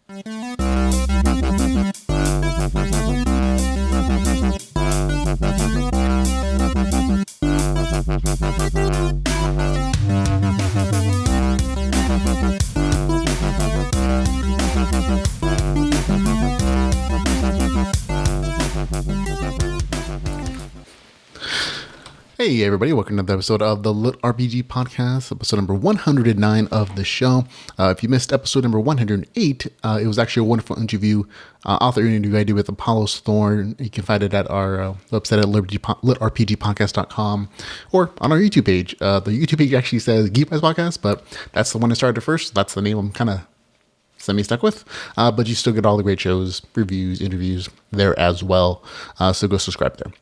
Hey everybody, welcome to another episode of the LitRPG podcast, episode number 109 of the show. If you missed episode number 108, it was actually a wonderful interview, author interview I did with Apollo Thorne. You can find it at our website at litrpgpodcast.com or on our YouTube page. The YouTube page actually says Geekwise Podcast, but that's the one I started first. That's the name I'm kind of semi-stuck with, but you still get all the great shows, reviews, interviews there as well, so go subscribe there.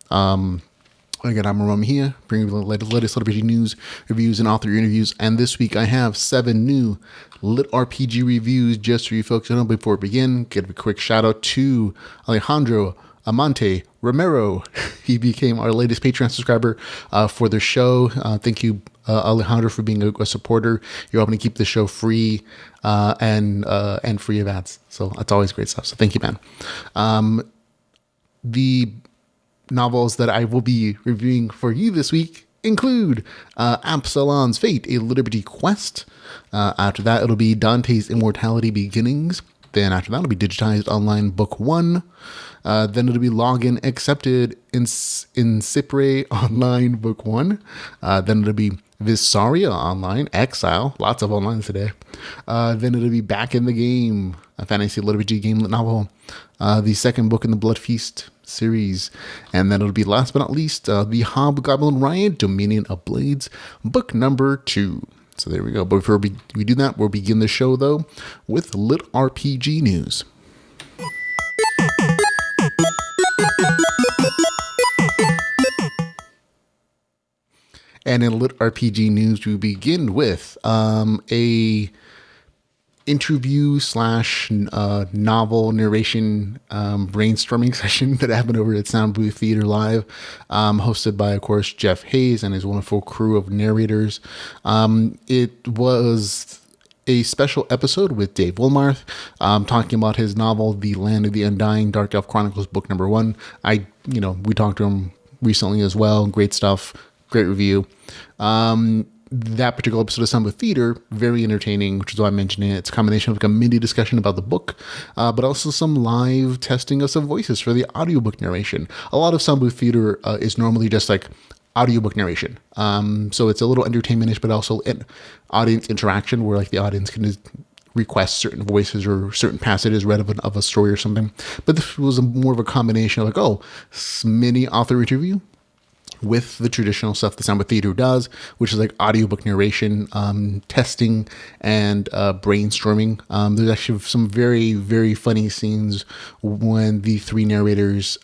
Again, I'm Ramon Mejia, bringing you the latest LitRPG news, reviews, and author interviews. And this week I have 7 new LitRPG reviews just for you folks to know. Before we begin, give a quick shout out to Alejandro Amante Romero. He became our latest Patreon subscriber for the show. Thank you, Alejandro, for being a supporter. You're helping to keep the show free and free of ads. So that's always great stuff. So thank you, man. The novels that I will be reviewing for you this week include Absalom's Fate, a LitRPG quest. After that, it'll be Dante's Immortality Beginnings. Then after that, it'll be Digitized Online Book 1. Then it'll be Login Accepted Incipere Online Book 1. Then it'll be Visaria Online, Exile, lots of online today. Then it'll be Back in the Game, a fantasy LitRPG Gamelit novel. The second book in the Bloodfeast series. And then it'll be, last but not least, the Hobgoblin Riot, Dominion of Blades, book number 2. So there we go. But before we do that, we'll begin the show, though, with LitRPG news. And in LitRPG news, we begin with a interview / novel narration brainstorming session that happened over at Sound Booth Theater Live, hosted by, of course, Jeff Hayes and his wonderful crew of narrators. It was a special episode with Dave Wilmarth, talking about his novel, The Land of the Undying, Dark Elf Chronicles, book number 1. We talked to him recently as well. Great stuff. Great review. That particular episode of Sound Booth Theater, very entertaining, which is why I mentioned it. It's a combination of like a mini discussion about the book, but also some live testing of some voices for the audiobook narration. A lot of Sound Booth Theater is normally just like audiobook narration. So it's a little entertainment-ish, but also audience interaction where like the audience can just request certain voices or certain passages read of a story or something. But this was more of a combination of like, mini author interview with the traditional stuff the Sound Booth Theater does, which is like audiobook narration, testing, and brainstorming. There's actually some very, very funny scenes when the 3 narrators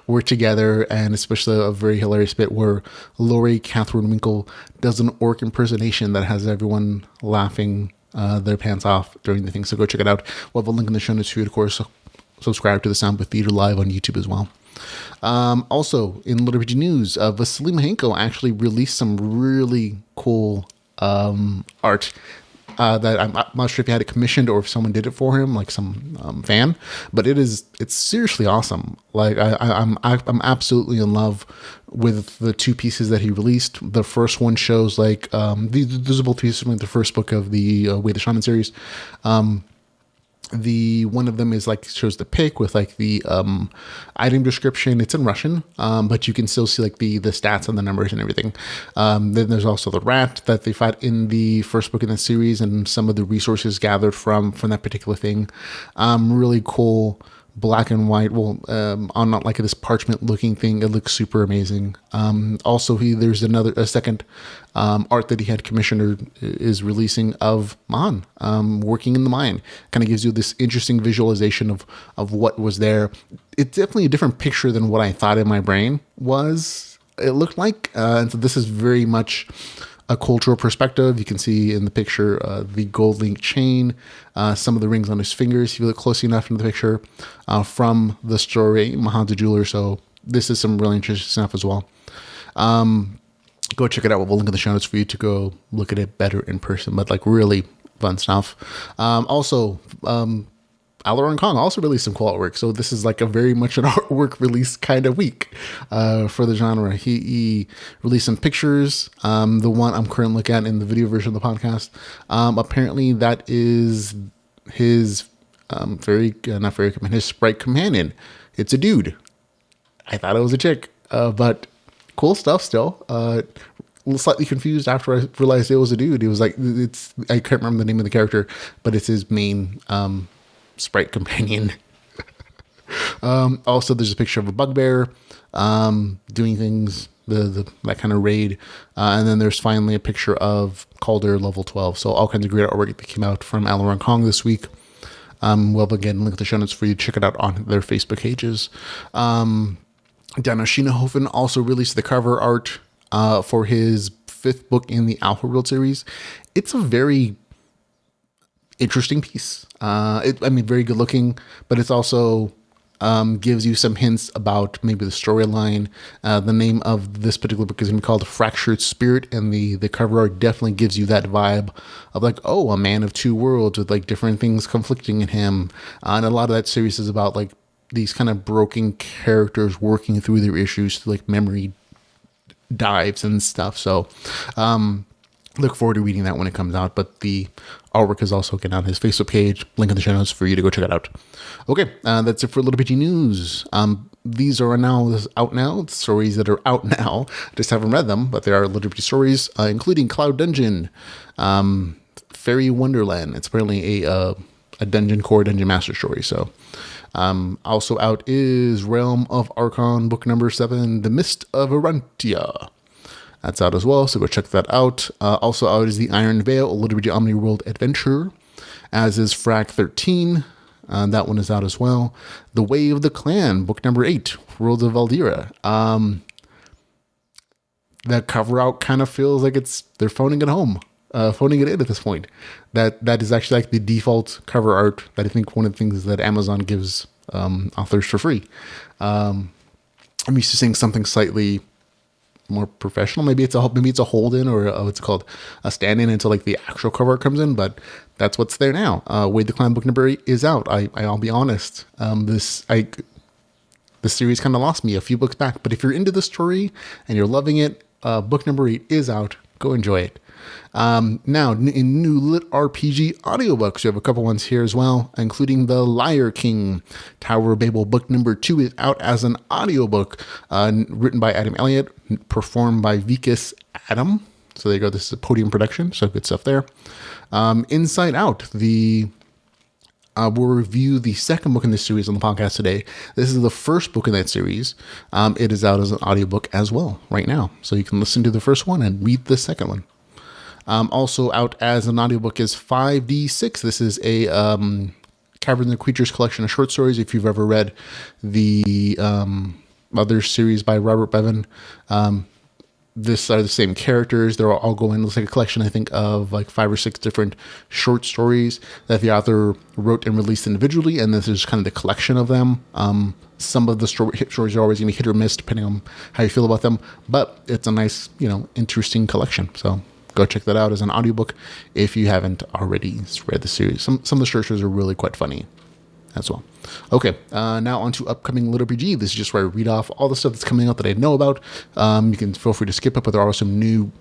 were together, and especially a very hilarious bit where Lori Catherine Winkle does an orc impersonation that has everyone laughing their pants off during the thing. So go check it out. We'll have a link in the show notes for you, of course. Subscribe to the Sound Booth Theater Live on YouTube as well. Also, in LitRPG news, Vasily Mahenko actually released some really cool art that I'm not sure if he had it commissioned or if someone did it for him, like some fan. But it's seriously awesome. Like I'm absolutely in love with the 2 pieces that he released. The first one shows like these are both pieces from like the first book of the Way the Shaman series. The one of them is like shows the pic with like the item description. It's in Russian, but you can still see like the stats and the numbers and everything. Then there's also the rat that they fight in the first book in the series and some of the resources gathered from that particular thing. Really cool black and white. On not like this parchment looking thing. It looks super amazing. Also, there's a second art that he had commissioned or is releasing of Mahan working in the mine. Kind of gives you this interesting visualization of what was there. It's definitely a different picture than what I thought in my brain it looked like. And so this is very much a cultural perspective. You can see in the picture the gold link chain, some of the rings on his fingers, if you look closely enough in the picture, from the story, Mahan's a jeweler. So this is some really interesting stuff as well. Go check it out. We'll link in the show notes for you to go look at it better in person, but like really fun stuff. Also, Alaron Kong also released some cool artwork. So this is like a very much an artwork release kind of week for the genre. He released some pictures. The one I'm currently looking at in the video version of the podcast. Apparently that is his his sprite companion. It's a dude. I thought it was a chick, but cool stuff still. Slightly confused after I realized it was a dude. It was like, I can't remember the name of the character, but it's his main sprite companion. Also, there's a picture of a bugbear doing things, that kind of raid. And then there's finally a picture of Calder level 12. So all kinds of great artwork that came out from Alaron Kong this week. We'll again link the show notes for you to check it out on their Facebook pages. Dano Schienehofen also released the cover art for his 5th book in the Alpha World series. It's a very interesting piece. Very good looking, but it's also gives you some hints about maybe the storyline. The name of this particular book is going to be called Fractured Spirit, and the cover art definitely gives you that vibe of like, oh, a man of two worlds with like different things conflicting in him. And a lot of that series is about like these kind of broken characters working through their issues through like memory dives and stuff. So look forward to reading that when it comes out. But the artwork is also getting on his Facebook page. Link in the show notes for you to go check it out. Okay, that's it for LitRPG news. These are out now. Stories that are out now. Just haven't read them, but there are LitRPG stories, including Cloud Dungeon, Fairy Wonderland. It's apparently a dungeon core dungeon master story. So also out is Realm of Archon, book number 7, The Mist of Arantia. That's out as well, so go check that out. Also out is The Iron Veil, a LitRPG Omni-World adventure, as is Frag 13. That one is out as well. The Way of the Clan, book number 8, Worlds of Valdira. That cover out kind of feels like they're phoning it home. Phoning it in at this point. That is actually like the default cover art that I think one of the things that Amazon gives authors for free. I'm used to seeing something slightly more professional. Maybe it's a hold-in or what's it called, a stand-in until like the actual cover art comes in. But that's what's there now. Wade the Clan book number 8 is out. I'll be honest. The series kind of lost me a few books back. But if you're into the story and you're loving it, book number 8 is out. Go enjoy it. Now, in new LitRPG audiobooks, we have a couple ones here as well, including The Liar King. Tower of Babel book number 2 is out as an audiobook, written by Adam Elliott, performed by Vikas Adam. So there you go. This is a Podium production, so good stuff there. Inside Out, we'll review the second book in this series on the podcast today. This is the first book in that series. It is out as an audiobook as well right now. So you can listen to the first one and read the second one. Also out as an audiobook is 5D6. This is a Caverns and Creatures collection of short stories. If you've ever read the other series by Robert Bevan, this are the same characters. They're all going. It's like a collection, I think, of like 5 or 6 different short stories that the author wrote and released individually, and this is kind of the collection of them. Some of the stories are always going to be hit or miss depending on how you feel about them, but it's a nice, interesting collection. So go check that out as an audiobook if you haven't already read the series. Some of the short stories are really quite funny as well. Okay, now on to upcoming LitRPG. This is just where I read off all the stuff that's coming out that I know about. You can feel free to skip it, but there are some new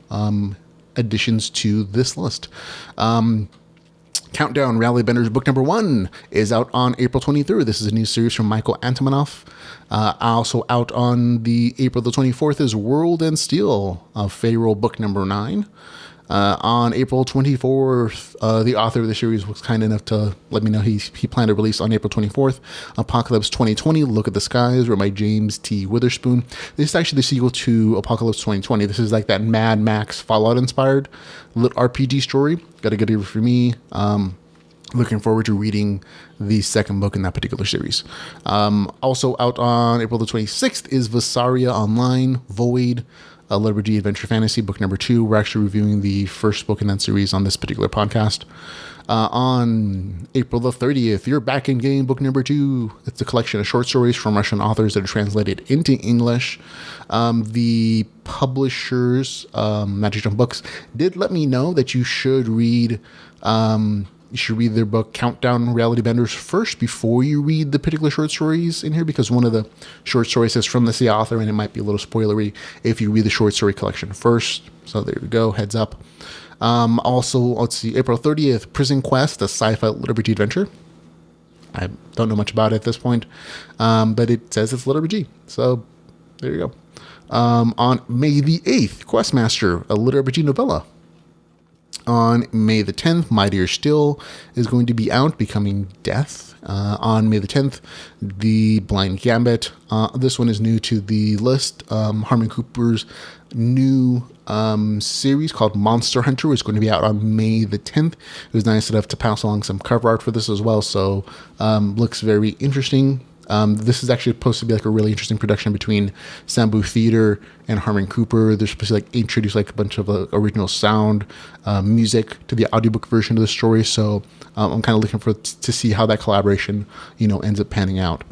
additions to this list. Countdown Rally Benders book number 1 is out on April 23rd. This is a new series from Michael Antonoff. Also out on the April the 24th is World and Steel of Pharaoh book number 9. On April 24th, the author of the series was kind enough to let me know he planned to release on April 24th, Apocalypse 2020, Look at the Skies, written by James T. Witherspoon. This is actually the sequel to Apocalypse 2020. This is like that Mad Max Fallout-inspired lit RPG story. Got a good ear for me. Looking forward to reading the second book in that particular series. Also out on April the 26th is Visaria Online, Void, a LitRPG Adventure Fantasy, book number 2. We're actually reviewing the first book in that series on this particular podcast. On April the 30th, You're Back in Game, book number 2. It's a collection of short stories from Russian authors that are translated into English. The publishers, Magic Jump Books, did let me know that you should read you should read their book Countdown Reality Benders first before you read the particular short stories in here, because one of the short stories is from the same author and it might be a little spoilery if you read the short story collection first. So there we go, heads up. Also, let's see, April 30th, Prison Quest, a sci-fi LitRPG adventure. I don't know much about it at this point, but it says it's LitRPG. So there you go. On May the 8th, Questmaster, a LitRPG novella. On May the 10th, Mightier Still is going to be out, Becoming Death. On May the 10th, The Blind Gambit. This one is new to the list. Harmon Cooper's new series called Monster Hunter is going to be out on May the 10th. It was nice enough to pass along some cover art for this as well, so looks very interesting. This is actually supposed to be like a really interesting production between Sambu Theater and Harmon Cooper. They're supposed to like introduce like a bunch of original sound, music to the audiobook version of the story. So I'm kind of looking for to see how that collaboration, ends up panning out.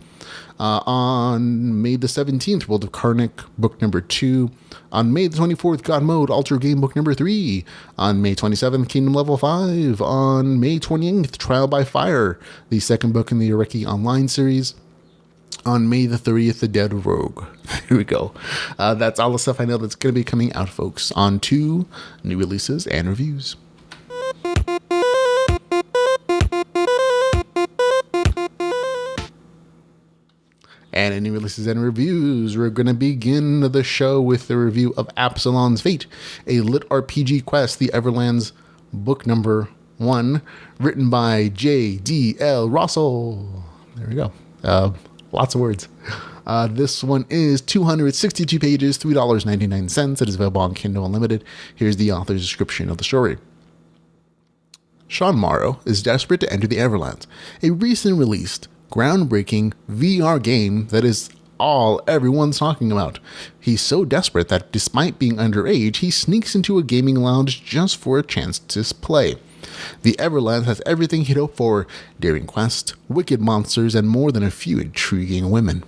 On May the 17th, World of Karnak, book number 2. On May the 24th, God Mode, Alter Game, book number 3. On May 27th, Kingdom Level 5. On May 28th, Trial by Fire, the second book in the Ireki Online series. On May the 30th, The Dead Rogue. Here we go. That's all the stuff I know that's going to be coming out, folks. On to new releases and reviews. And in new releases and reviews, we're going to begin the show with the review of Absalom's Fate, a LitRPG quest, the Everlands book number 1, written by J.D.L. Russell. There we go. Lots of words. This one is 262 pages, $3.99. It is available on Kindle Unlimited. Here's the author's description of the story. Sean Morrow is desperate to enter the Everlands, a recently released, groundbreaking VR game that is all everyone's talking about. He's so desperate that despite being underage, he sneaks into a gaming lounge just for a chance to play. The Everlands has everything he'd hoped for: daring quests, wicked monsters, and more than a few intriguing women.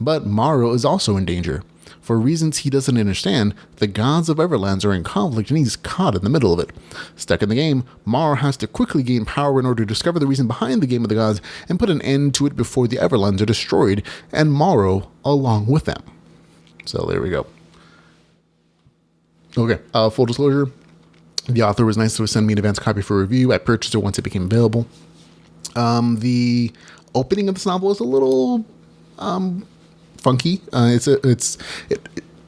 But Morrow is also in danger. For reasons he doesn't understand, the gods of Everlands are in conflict and he's caught in the middle of it. Stuck in the game, Morrow has to quickly gain power in order to discover the reason behind the game of the gods and put an end to it before the Everlands are destroyed, and Morrow along with them. So there we go. Okay, full disclosure. The author was nice to send me an advance copy for review. I purchased it once it became available. The opening of this novel is a little funky.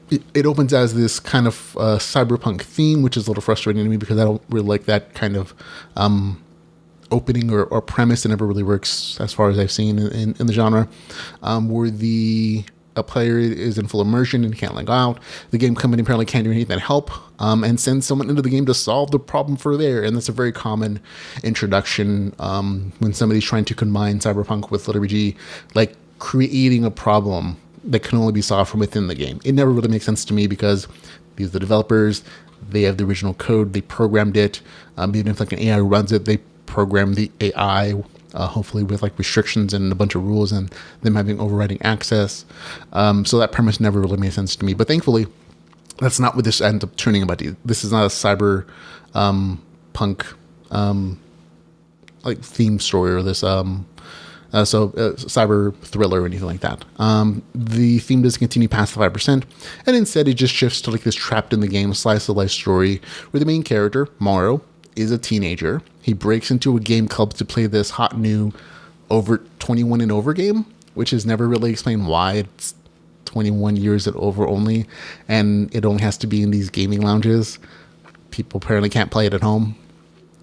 It opens as this kind of cyberpunk theme, which is a little frustrating to me because I don't really like that kind of opening or premise. It never really works as far as I've seen in the genre, where a player is in full immersion and can't let go out. The game company apparently can't do anything to help, and send someone into the game to solve the problem for there. And that's a very common introduction when somebody's trying to combine cyberpunk with LitRPG, like creating a problem that can only be solved from within the game. It never really makes sense to me because these are the developers. They have the original code. They programmed it. Even if like an AI runs it, they program the AI, hopefully with like restrictions and a bunch of rules and them having overriding access. So that premise never really made sense to me. But thankfully, that's not what this ends up turning about. This is not a cyber punk like theme story or this cyber thriller or anything like that. The theme doesn't continue past the 5%, and instead it just shifts to like this trapped in the game slice of life story where the main character, Morrow, is a teenager. He breaks into a game club to play this hot new over 21 and over game, which is never really explained why it's 21 years and over only, and it only has to be in these gaming lounges. People apparently can't play it at home.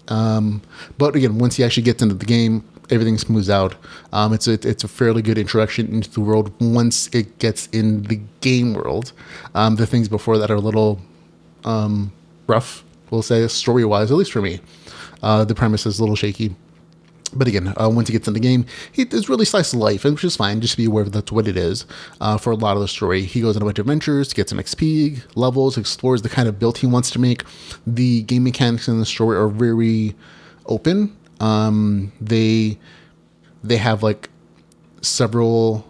But again, once he actually gets into the game, everything smooths out. It's a fairly good introduction into the world once it gets in the game world. The things before that are a little rough, we'll say, story-wise, at least for me. The premise is a little shaky. But again, once he gets in the game, it's really slice of life, which is fine. Just be aware that's what it is. For a lot of the story, he goes on a bunch of adventures, gets some XP, levels, explores the kind of build he wants to make. The game mechanics in the story are very open. They have like several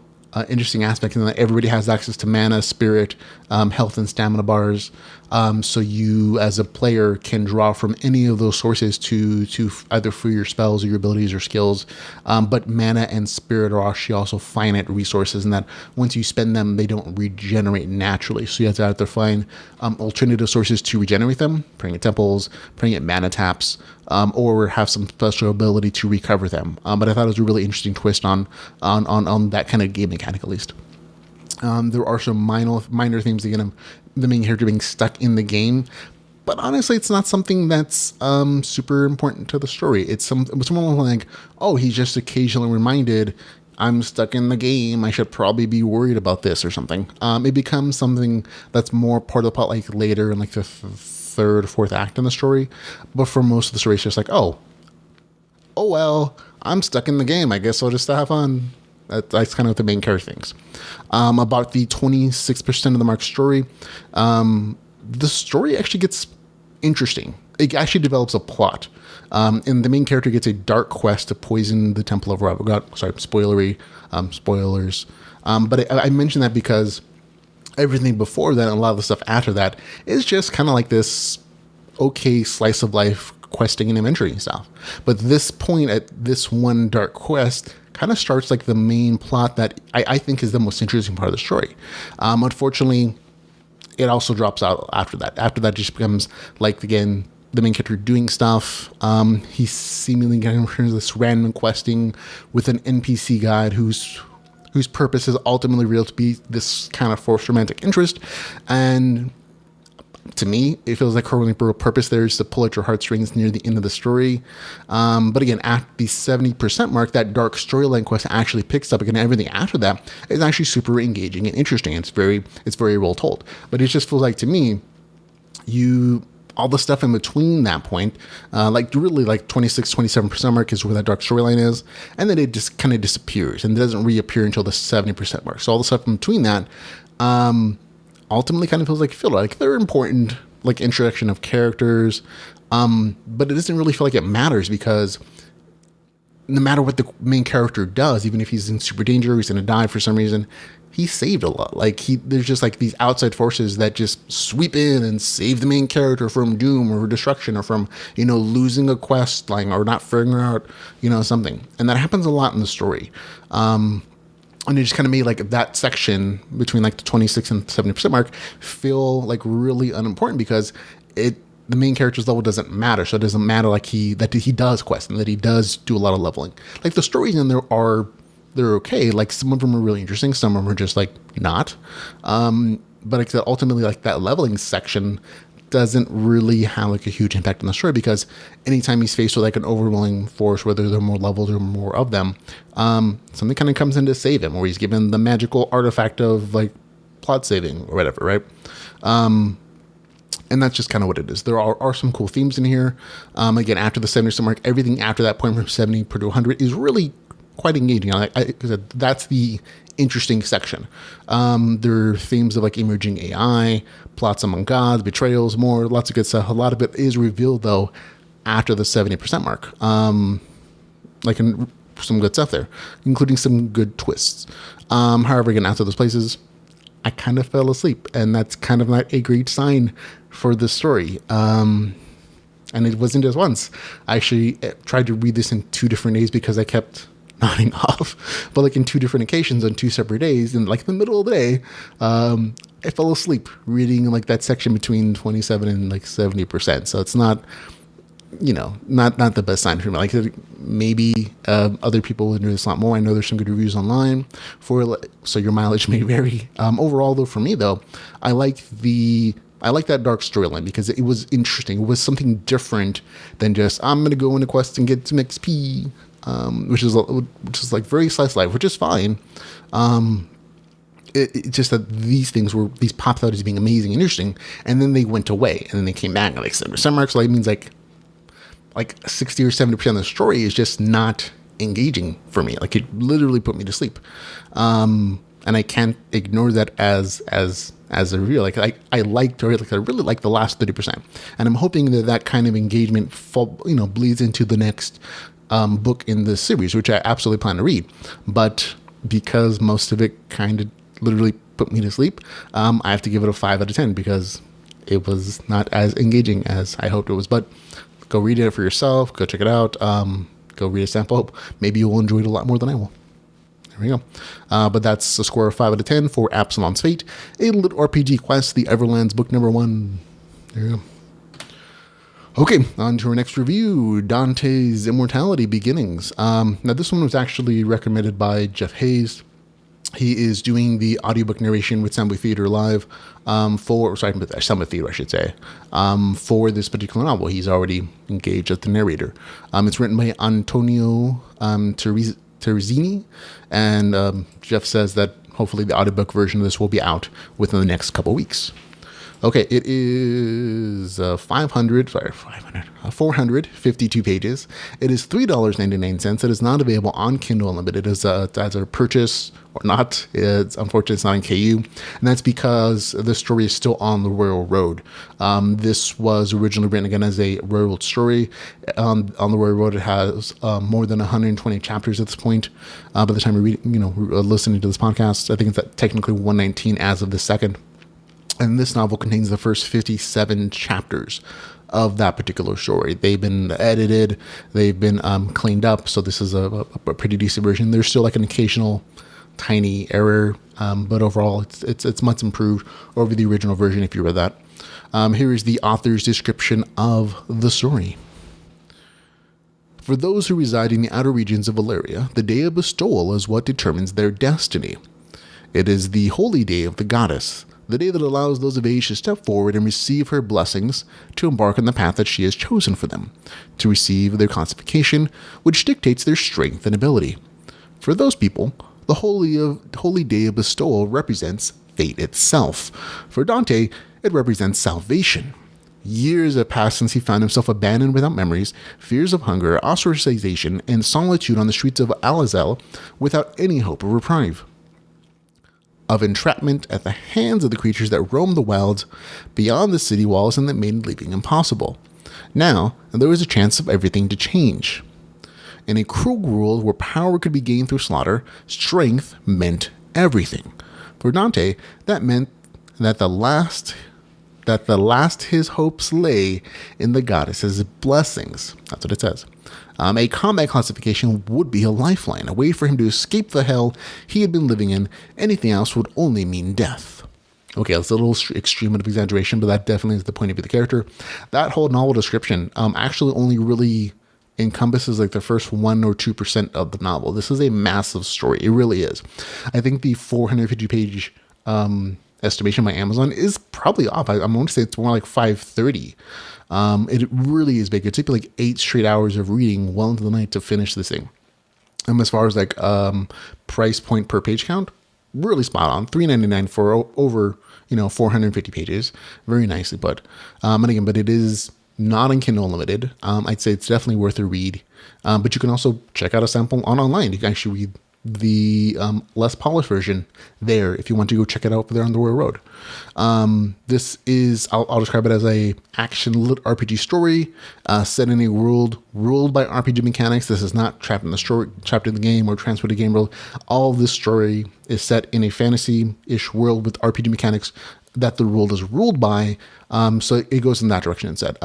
interesting aspects in that everybody has access to mana, spirit, health, and stamina bars. So you, as a player, can draw from any of those sources to either for your spells or your abilities or skills. But mana and spirit are actually also finite resources, and that once you spend them, they don't regenerate naturally. So you have to either find alternative sources to regenerate them, praying at temples, praying at mana taps, or have some special ability to recover them. But I thought it was a really interesting twist on that kind of game mechanic, at least. There are some minor themes, again, of the main character being stuck in the game. But honestly, it's not something that's super important to the story. It's more like, oh, he's just occasionally reminded, I'm stuck in the game, I should probably be worried about this or something. It becomes something that's more part of the plot, like later in like the third, fourth act in the story. But for most of the story, it's just like, oh well, I'm stuck in the game, I guess I'll just have fun. That's kind of what the main character thinks. About the 26% of the Mark story, the story actually gets interesting. It actually develops a plot. And the main character gets a dark quest to poison the Temple of Rabagot. Sorry, spoilers. But I mention that because everything before that and a lot of the stuff after that is just kind of like this okay slice of life questing and adventuring stuff. But this point at this one dark quest kind of starts like the main plot that I think is the most interesting part of the story. Unfortunately, it also drops out after that. After that, just becomes like, again, the main character doing stuff. He's seemingly getting this random questing with an NPC guide whose purpose is ultimately real to be this kind of forced romantic interest. And to me, it feels like her only real purpose there is to pull at your heartstrings near the end of the story. But again, at the 70% mark, that dark storyline quest actually picks up. Again, everything after that is actually super engaging and interesting. It's very well told. But it just feels like, to me, all the stuff in between that point, like really like 26-27% mark is where that dark storyline is, and then it just kind of disappears and doesn't reappear until the 70% mark. So all the stuff in between that ultimately kind of feels like filler. Like they're important, like introduction of characters, but it doesn't really feel like it matters, because no matter what the main character does, even if he's in super danger, he's going to die for some reason, he saved a lot. Like there's just like these outside forces that just sweep in and save the main character from doom or destruction, or from, losing a quest line or not figuring out, something. And that happens a lot in the story. And it just kind of made like that section between like the 26 and 70% mark feel like really unimportant, because the main character's level doesn't matter. So it doesn't matter like that he does quest and that he does do a lot of leveling. Like the stories in there they're okay. Like some of them are really interesting. Some of them are just like not. But like ultimately, like that leveling section doesn't really have like a huge impact on the story, because anytime he's faced with like an overwhelming force, whether they're more levels or more of them, something kind of comes in to save him, or he's given the magical artifact of like plot saving or whatever, right? And that's just kind of what it is. There are some cool themes in here. Again, after the 70% mark, everything after that point from 70 per to 100 is really quite engaging. That's the interesting section. There are themes of like emerging AI, plots among gods, betrayals, lots of good stuff. A lot of it is revealed though after the 70% mark. Some good stuff there, including some good twists. However, again, after those places, I kind of fell asleep, and that's kind of not a great sign for the story. And it wasn't just once. I actually tried to read this in 2 different days because I kept nodding off, but like in 2 different occasions on 2 separate days, and like in the middle of the day, I fell asleep reading like that section between 27 and like 70%. So it's not, not the best sign for me. Like maybe other people would do this a lot more. I know there's some good reviews online so your mileage may vary. Overall though, for me though, I like that dark storyline because it was interesting. It was something different than just, I'm going to go into quest and get some XP. Which is like very slice of life, which is fine. It's just that these popped out as being amazing and interesting, and then they went away, and then they came back at like 70% marks. So that means like 60 or 70% of the story is just not engaging for me. Like it literally put me to sleep, and I can't ignore that as a review. Like I really like the last 30%, and I'm hoping that kind of engagement bleeds into the next book in the series, which I absolutely plan to read. But because most of it kind of literally put me to sleep, I have to give it a 5 out of 10 because it was not as engaging as I hoped it was. But go read it for yourself. Go check it out. Go read a sample. Maybe you'll enjoy it a lot more than I will. There we go. But that's a score of 5 out of 10 for Absalom's Fate, a LitRPG quest, the Everlands book number 1. There you go. Okay, on to our next review, Dante's Immortality Beginnings. Now, this one was actually recommended by Jeff Hayes. He is doing the audiobook narration with Sound Theater Live Sound Theater, I should say, for this particular novel. He's already engaged as the narrator. It's written by Antonio Terezini, and Jeff says that hopefully the audiobook version of this will be out within the next couple weeks. Okay, it is 452 pages. It is $3.99. It is not available on Kindle Unlimited as a purchase or not. It's unfortunately it's not in KU, and that's because the story is still on the Royal Road. This was originally written again as a Royal story. On the Royal Road, it has more than 120 chapters at this point. By the time you're listening to this podcast, I think it's at technically 119 as of the second. And this novel contains the first 57 chapters of that particular story. They've been edited, they've been cleaned up, so this is a pretty decent version. There's still like an occasional tiny error, but overall it's much improved over the original version if you read that. Here is the author's description of the story. For those who reside in the outer regions of Valeria, the day of bestowal is what determines their destiny. It is the holy day of the goddess, the day that allows those of age to step forward and receive her blessings, to embark on the path that she has chosen for them, to receive their classification, which dictates their strength and ability. For those people, the holy day of bestowal represents fate itself. For Dante, it represents salvation. Years have passed since he found himself abandoned without memories, fears of hunger, ostracization, and solitude on the streets of Exile without any hope of reprieve. Of entrapment at the hands of the creatures that roam the wilds beyond the city walls and that made living impossible. Now, there was a chance of everything to change. In a cruel world where power could be gained through slaughter, strength meant everything. For Dante, that meant that the last his hopes lay in the goddess's blessings. That's what it says. A combat classification would be a lifeline, a way for him to escape the hell he had been living in. Anything else would only mean death. Okay, that's a little extreme of exaggeration, but that definitely is the point of view of the character. That whole novel description actually only really encompasses like the first 1 or 2% of the novel. This is a massive story. It really is. I think the 450-page estimation by Amazon is probably off. I'm going to say it's more like 530. It really is big. It took me like 8 straight hours of reading well into the night to finish this thing. As far as like price point per page count, really spot on. $3.99 for over 450 pages. Very nicely put. And again, but it is not in Kindle Unlimited. I'd say it's definitely worth a read. But you can also check out a sample online. You can actually read the less polished version there if you want to go check it out over there on the Royal Road. This is, I'll describe it as a action lit RPG story set in a world ruled by RPG mechanics. This is not trapped in the game or transferred to game world. All of this story is set in a fantasy-ish world with RPG mechanics that the world is ruled by. So it goes in that direction instead.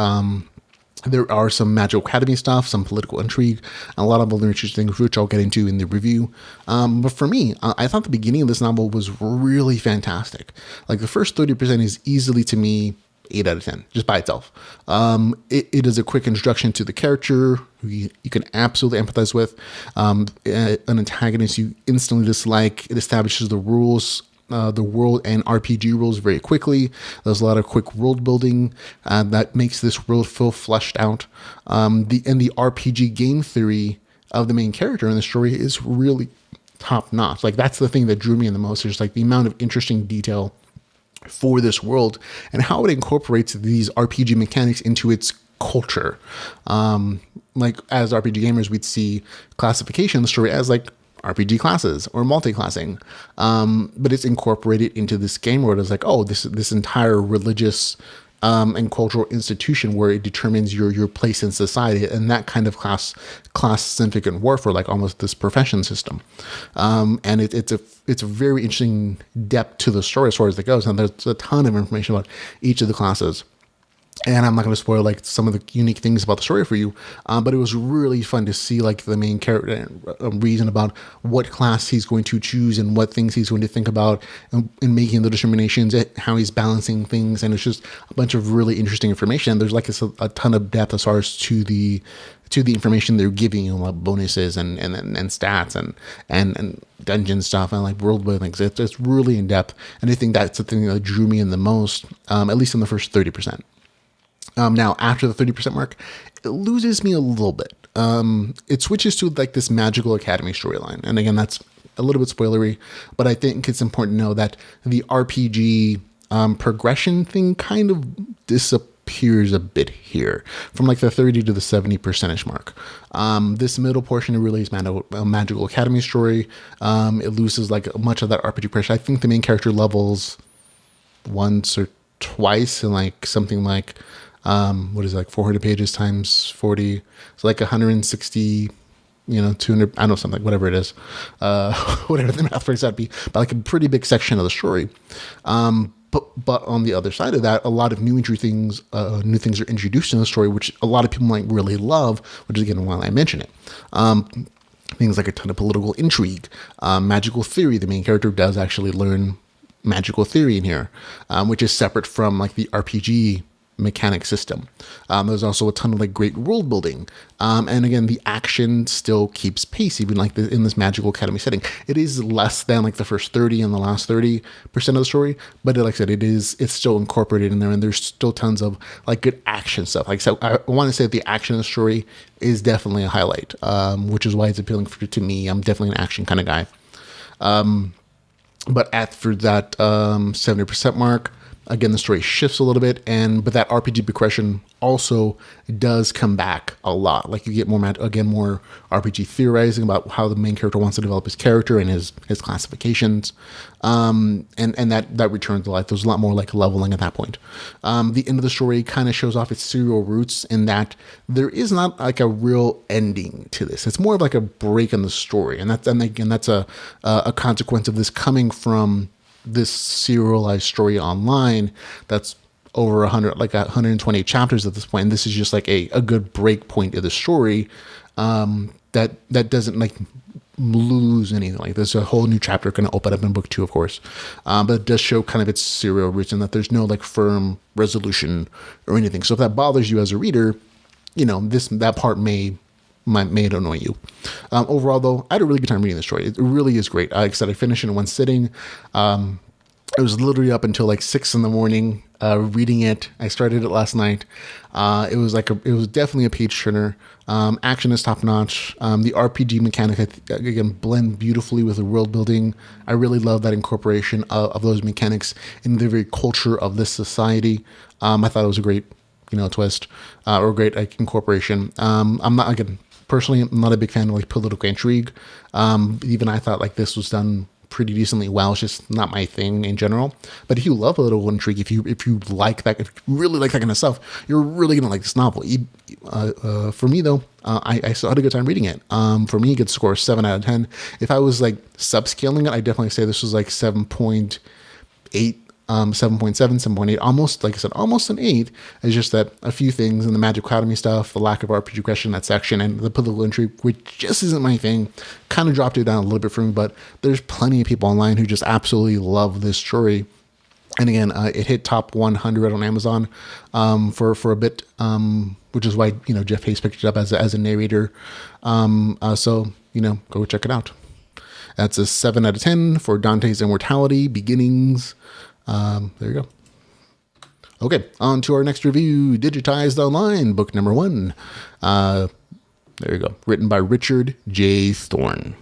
There are some Magical Academy stuff, some political intrigue, and a lot of other interesting things, which I'll get into in the review. But for me, I thought the beginning of this novel was really fantastic. Like the first 30% is easily, to me, 8 out of 10, just by itself. It is a quick introduction to the character who you can absolutely empathize with. An antagonist you instantly dislike. It establishes the rules, the world and RPG rules very quickly. There's a lot of quick world building that makes this world feel fleshed out. The RPG game theory of the main character in the story is really top notch. Like that's the thing that drew me in the most. There's like the amount of interesting detail for this world and how it incorporates these RPG mechanics into its culture. Like as RPG gamers, we'd see classification in the story as like RPG classes or multi-classing, but it's incorporated into this game world as like, oh, this entire religious and cultural institution where it determines your place in society, and that kind of class significant warfare, like almost this profession system. And it's a very interesting depth to the story as far as it goes, and there's a ton of information about each of the classes. And I'm not going to spoil like some of the unique things about the story for you, but it was really fun to see like the main character reason about what class he's going to choose and what things he's going to think about in making the determinations, how he's balancing things, and it's just a bunch of really interesting information. There's like a ton of depth as far as to the information they're giving you, like bonuses and stats and dungeon stuff and like world building. It's really in depth, and I think that's the thing that drew me in the most, at least in the first 30%. Now, after the 30% mark, it loses me a little bit. It switches to like this magical academy storyline. And again, that's a little bit spoilery, but I think it's important to know that the RPG progression thing kind of disappears a bit here from like the 30 to the 70% mark. This middle portion really is a magical academy story. It loses like much of that RPG pressure. I think the main character levels once or twice in like something like what is it, like 400 pages times 40, so like 160, 200, I don't know, something like whatever it is, whatever the math works out to be, but like a pretty big section of the story. But on the other side of that, a lot of new things are introduced in the story, which a lot of people might really love, which is again why I mention it. Things like a ton of political intrigue, magical theory. The main character does actually learn magical theory in here, which is separate from like the RPG mechanic system. There's also a ton of like great world building, and again the action still keeps pace even like in this magical academy setting. It is less than like the first 30 and the last 30% of the story, but like I said, it's still incorporated in there, and there's still tons of like good action stuff. Like, so I want to say that the action in the story is definitely a highlight, which is why it's appealing to me. I'm definitely an action kind of guy. But after that 70% mark, again, the story shifts a little bit, but that RPG progression also does come back a lot. Like you get more RPG theorizing about how the main character wants to develop his character and his classifications, and that returns to life. There's a lot more like leveling at that point. The end of the story kind of shows off its serial roots in that there is not like a real ending to this. It's more of like a break in the story, and that's a consequence of this coming from this serialized story online that's over 120 chapters at this point. And this is just like a good break point of the story, that doesn't like lose anything. Like there's a whole new chapter going to open up in book 2, of course, but it does show kind of its serial roots and that there's no like firm resolution or anything. So if that bothers you as a reader, that part may annoy you. Overall, though, I had a really good time reading this story. It really is great. Like I said, I finished it in one sitting. I was literally up until like 6 a.m. Reading it. I started it last night. It was definitely a page turner. Action is top notch. The RPG mechanic again blend beautifully with the world building. I really love that incorporation of those mechanics in the very culture of this society. I thought it was a great twist, or great like incorporation. Personally, I'm not a big fan of like political intrigue. Even I thought like this was done pretty decently well. It's just not my thing in general. But if you love political intrigue, if you like that, if you really like that kind of stuff, you're really gonna like this novel. For me though, I still had a good time reading it. For me, it gets score 7 out of 10. If I was like subscaling it, I definitely say this was like 7.8. 7.7, 7.8, almost, like I said, almost an 8. It's just that a few things in the Magic Academy stuff, the lack of RPG progression in that section, and the political intrigue, which just isn't my thing, kind of dropped it down a little bit for me. But there's plenty of people online who just absolutely love this story. And again, it hit top 100 on Amazon for a bit, which is why Jeff Hayes picked it up as a narrator. So go check it out. That's a 7 out of 10 for Dante's Immortality Beginnings. There you go. Okay, on to our next review, Digitized Online, book number 1. There you go. Written by Richard J. Thorne.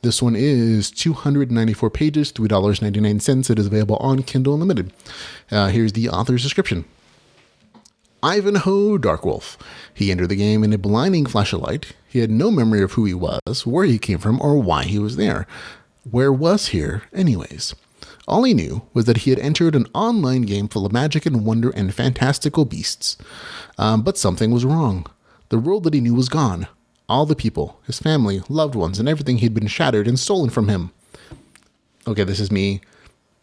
This one is 294 pages, $3.99. It is available on Kindle Unlimited. Here's the author's description. Ivanhoe Darkwolf. He entered the game in a blinding flash of light. He had no memory of who he was, where he came from, or why he was there. Where was here, anyways? All he knew was that he had entered an online game full of magic and wonder and fantastical beasts. But something was wrong. The world that he knew was gone. All the people, his family, loved ones, and everything had been shattered and stolen from him. Okay, this is me.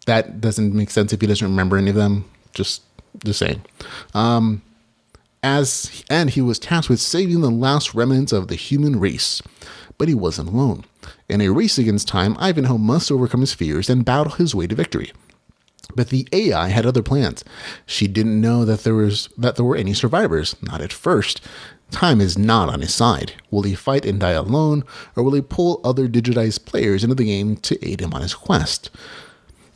That doesn't make sense if he doesn't remember any of them. Just saying. And he was tasked with saving the last remnants of the human race. But he wasn't alone. In a race against time, Ivanhoe must overcome his fears and battle his way to victory. But the AI had other plans. She didn't know that there were any survivors, not at first. Time is not on his side. Will he fight and die alone, or will he pull other digitized players into the game to aid him on his quest?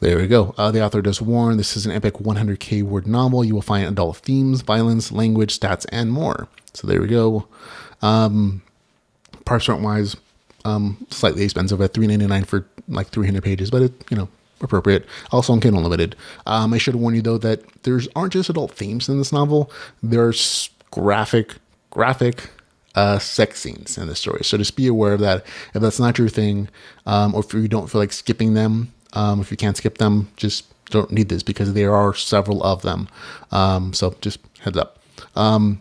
There we go. The author does warn, this is an epic 100k word novel. You will find adult themes, violence, language, stats, and more. So there we go. Price point wise, slightly expensive at $3.99 for like 300 pages, but appropriate. Also on Kindle Unlimited. I should warn you though that there's aren't just adult themes in this novel. There's graphic sex scenes in the story. So just be aware of that. If that's not your thing, or if you don't feel like skipping them, if you can't skip them, just don't need this because there are several of them. So just heads up.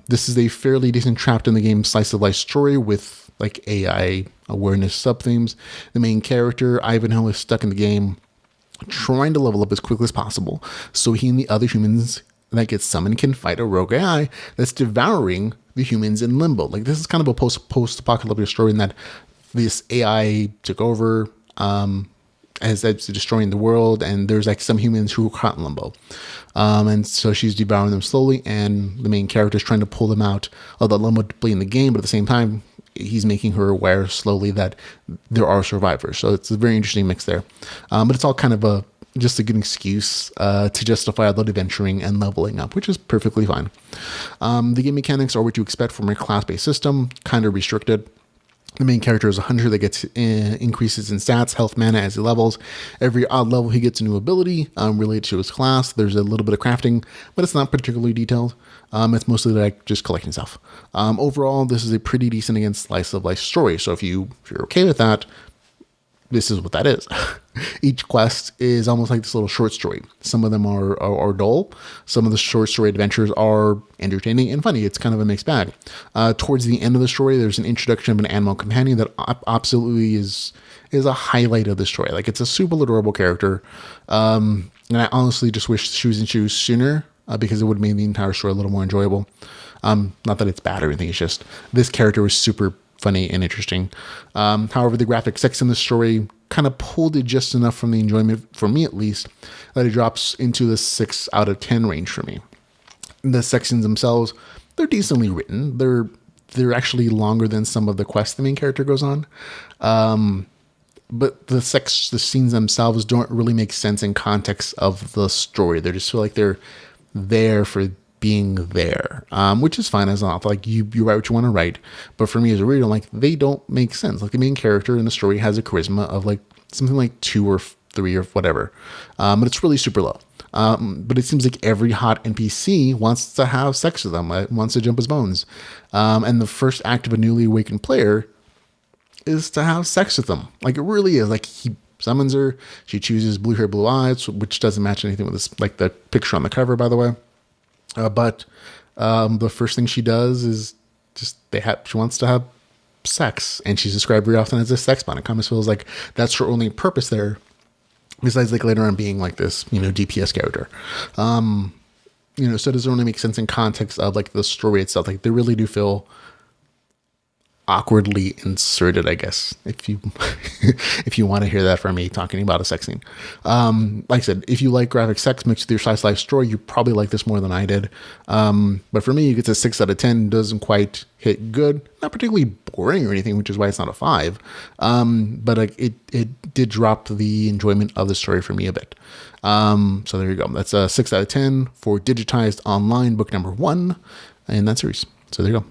This is a fairly decent trapped in the game slice of life story with like AI awareness sub-themes. The main character, Ivanhoe, is stuck in the game trying to level up as quickly as possible so he and the other humans that get summoned can fight a rogue AI that's devouring the humans in limbo. Like this is kind of a post-apocalyptic story in that this AI took over as it's destroying the world, and there's like some humans who are caught in limbo. And so she's devouring them slowly, and the main character is trying to pull them out of the limbo to play in the game, but at the same time, he's making her aware slowly that there are survivors. So it's a very interesting mix there. But it's all kind of just a good excuse to justify a lot of adventuring and leveling up, which is perfectly fine. The game mechanics are what you expect from a class-based system, kind of restricted. The main character is a hunter that gets increases in stats, health, mana as he levels. Every odd level, he gets a new ability related to his class. There's a little bit of crafting, but it's not particularly detailed. It's mostly like just collecting stuff. Overall, this is a pretty decent against slice of life story. So if you're okay with that, this is what that is. Each quest is almost like this little short story. Some of them are dull. Some of the short story adventures are entertaining and funny. It's kind of a mixed bag. Towards the end of the story, there's an introduction of an animal companion that absolutely is a highlight of the story. Like it's a super adorable character. And I honestly just wish she was introduced sooner because it would have made the entire story a little more enjoyable. Not that it's bad or anything. It's just this character was super funny and interesting. However, the graphic sex in the story kind of pulled it just enough from the enjoyment, for me at least, that it drops into the 6 out of 10 range for me. The sections themselves, they're decently written. They're actually longer than some of the quests the main character goes on. But the scenes themselves don't really make sense in context of the story. They just feel like they're there for being there, which is fine as an author. Like you write what you want to write, but for me as a reader, like they don't make sense. Like the main character in the story has a charisma of like something like 2 or 3 or whatever, but it's really super low. But it seems like every hot NPC wants to have sex with them, wants to jump his bones, and the first act of a newly awakened player is to have sex with them. Like it really is. Like he summons her, she chooses blue hair, blue eyes, which doesn't match anything with this, like the picture on the cover, by the way. But the first thing she does is just she wants to have sex, and she's described very often as a sex bot. It kind of feels like that's her only purpose there, besides like later on being like this, DPS character. So it doesn't really make sense in context of like the story itself. Like they really do feel awkwardly inserted, I guess, if you if you want to hear that from me talking about a sex scene. Like I said, if you like graphic sex mixed with your slice life story, you probably like this more than I did. But for me, it gets a 6 out of 10. Doesn't quite hit good. Not particularly boring or anything, which is why it's not a 5. But it did drop the enjoyment of the story for me a bit. So there you go. That's a 6 out of 10 for Digitized Online, book number 1 in that series. So there you go.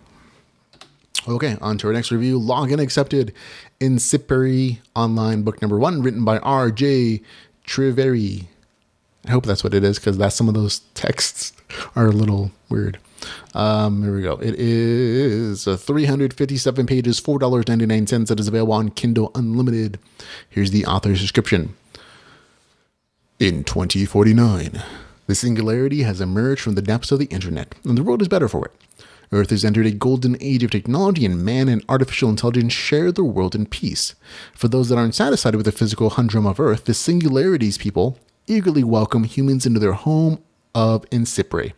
Okay, on to our next review. Login accepted. Incipere Online, book number 1, written by R.J. Triveri. I hope that's what it is, because some of those texts are a little weird. Here we go. It is 357 pages, $4.99. It is available on Kindle Unlimited. Here's the author's description. In 2049, the singularity has emerged from the depths of the internet, and the world is better for it. Earth has entered a golden age of technology, and man and artificial intelligence share the world in peace. For those that aren't satisfied with the physical humdrum of Earth, the singularity's people eagerly welcome humans into their home of Incipere.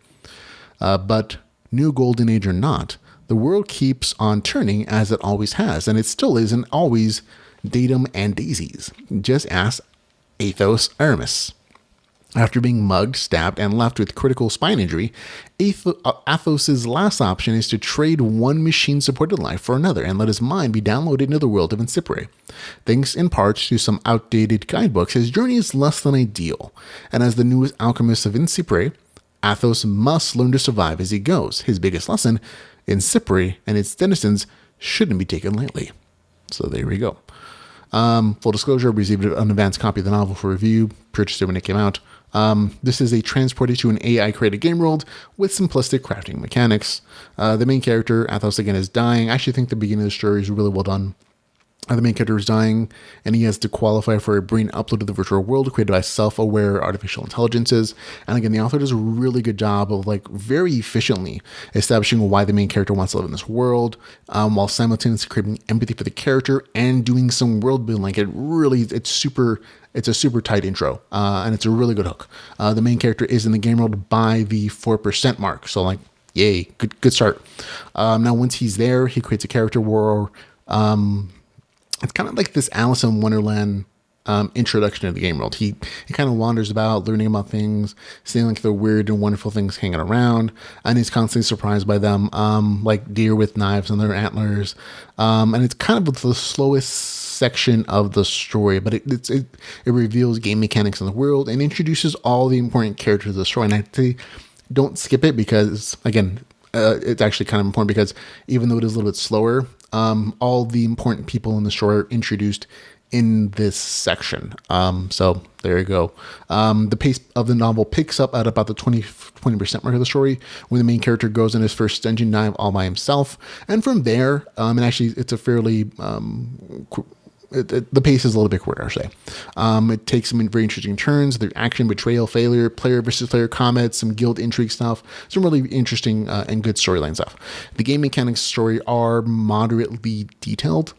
But new golden age or not, the world keeps on turning as it always has, and it still isn't always datum and daisies. Just ask Athos Aramis. After being mugged, stabbed, and left with critical spine injury, Athos' last option is to trade one machine-supported life for another and let his mind be downloaded into the world of Incipere. Thanks in part to some outdated guidebooks, his journey is less than ideal, and as the newest alchemist of Incipere, Athos must learn to survive as he goes. His biggest lesson, Incipere and its denizens shouldn't be taken lightly. So there we go. Full disclosure, I received an advanced copy of the novel for review, purchased it when it came out. This is a transported to an AI-created game world with simplistic crafting mechanics. The main character, Athos, again, is dying. I actually think the beginning of the story is really well done. The main character is dying, and he has to qualify for a brain upload to the virtual world created by self-aware artificial intelligences. And again, the author does a really good job of very efficiently establishing why the main character wants to live in this world, while simultaneously creating empathy for the character and doing some world building. It's a super tight intro, and it's a really good hook. The main character is in the game world by the 4% mark, so yay, good start. Now, once he's there, he creates a character where it's kind of like this Alice in Wonderland introduction to the game world. He kind of wanders about, learning about things, seeing the weird and wonderful things hanging around, and he's constantly surprised by them, like deer with knives on their antlers. And it's kind of the slowest section of the story, but it reveals game mechanics in the world and introduces all the important characters of the story. And I'd say don't skip it because, again, it's actually kind of important because even though it is a little bit slower, all the important people in the story are introduced in this section. So there you go. The pace of the novel picks up at about the 20% mark of the story when the main character goes on his first dungeon dive all by himself. And from there, and actually it's a fairly, the pace is a little bit quicker, I should say. It takes some very interesting turns. There's action, betrayal, failure, player versus player comments, some guild intrigue stuff, some really interesting and good storyline stuff. The game mechanics story are moderately detailed.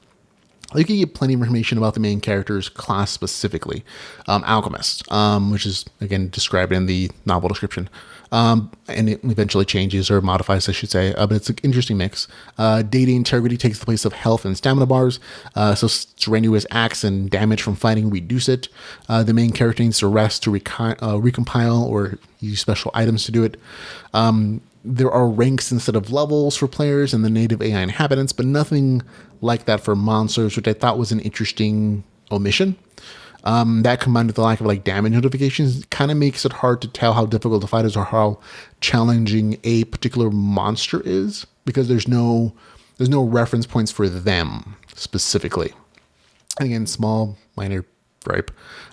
You can get plenty of information about the main character's class specifically. Alchemist, which is, again, described in the novel description. And it eventually changes or modifies, I should say. But it's an interesting mix. Data integrity takes the place of health and stamina bars. So strenuous acts and damage from fighting reduce it. The main character needs to rest to recompile or use special items to do it. There are ranks instead of levels for players and the native AI inhabitants, but nothing like that for monsters, which I thought was an interesting omission. That combined with the lack of damage notifications kind of makes it hard to tell how difficult the fight is or how challenging a particular monster is, because there's no reference points for them specifically. And again, small minor gripe.